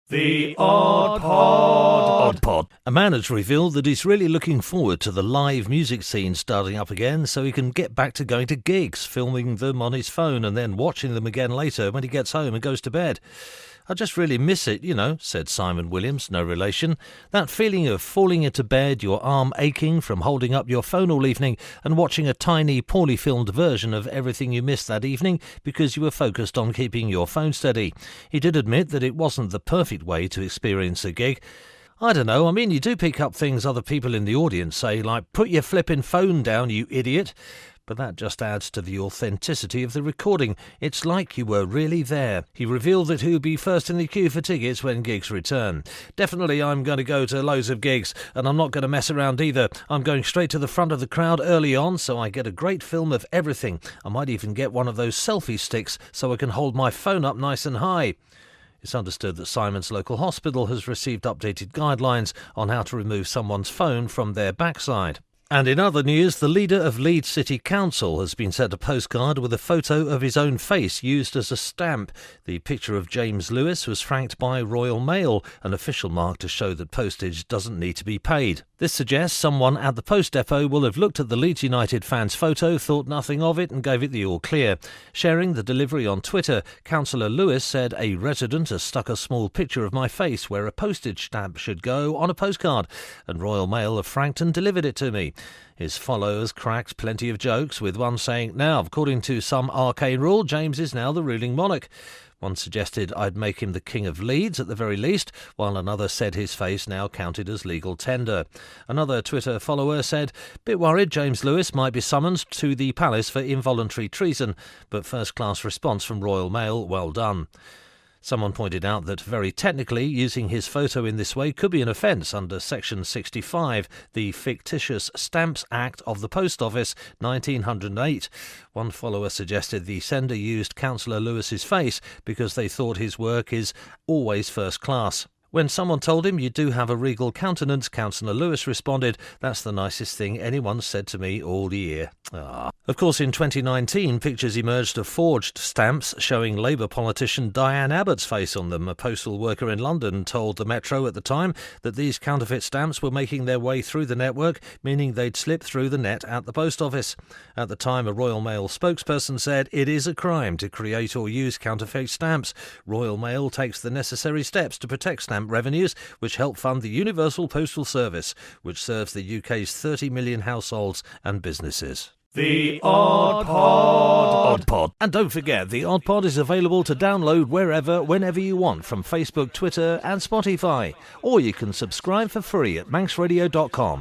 The Odd Pod. Odd Pod. A man has revealed that he's really looking forward to the live music scene starting up again so he can get back to going to gigs, filming them on his phone and then watching them again later when he gets home and goes to bed. I just really miss it, said Simon Williams, no relation. That feeling of falling into bed, your arm aching from holding up your phone all evening and watching a tiny, poorly filmed version of everything you missed that evening because you were focused on keeping your phone steady. He did admit that it wasn't the perfect way to experience a gig. I don't know, you do pick up things other people in the audience say, like, put your flipping phone down, you idiot. But that just adds to the authenticity of the recording. It's like you were really there. He revealed that he'll be first in the queue for tickets when gigs return. Definitely I'm going to go to loads of gigs, and I'm not going to mess around either. I'm going straight to the front of the crowd early on, so I get a great film of everything. I might even get one of those selfie sticks so I can hold my phone up nice and high. It's understood that Simon's local hospital has received updated guidelines on how to remove someone's phone from their backside. And in other news, the leader of Leeds City Council has been sent a postcard with a photo of his own face used as a stamp. The picture of James Lewis was franked by Royal Mail, an official mark to show that postage doesn't need to be paid. This suggests someone at the post depot will have looked at the Leeds United fan's photo, thought nothing of it and gave it the all clear. Sharing the delivery on Twitter, Councillor Lewis said, "A resident has stuck a small picture of my face where a postage stamp should go on a postcard, and Royal Mail have franked and delivered it to me." His followers cracked plenty of jokes, with one saying, "Now, according to some arcane rule, James is now the ruling monarch." One suggested I'd make him the King of Leeds at the very least, while another said his face now counted as legal tender. Another Twitter follower said, "Bit worried James Lewis might be summoned to the palace for involuntary treason, but first-class response from Royal Mail, well done." Someone pointed out that very technically using his photo in this way could be an offence under Section 65, the Fictitious Stamps Act of the Post Office, 1908. One follower suggested the sender used Councillor Lewis's face because they thought his work is always first class. When someone told him, "You do have a regal countenance," Councillor Lewis responded, "That's the nicest thing anyone's said to me all year." Of course, in 2019, pictures emerged of forged stamps showing Labour politician Diane Abbott's face on them. A postal worker in London told the Metro at the time that these counterfeit stamps were making their way through the network, meaning they'd slip through the net at the post office. At the time, a Royal Mail spokesperson said, "It is a crime to create or use counterfeit stamps. Royal Mail takes the necessary steps to protect stamp revenues, which help fund the Universal Postal Service, which serves the UK's 30 million households and businesses." The Odd Pod. Odd Pod. And don't forget, the Odd Pod is available to download wherever, whenever you want from Facebook, Twitter and Spotify. Or you can subscribe for free at manxradio.com.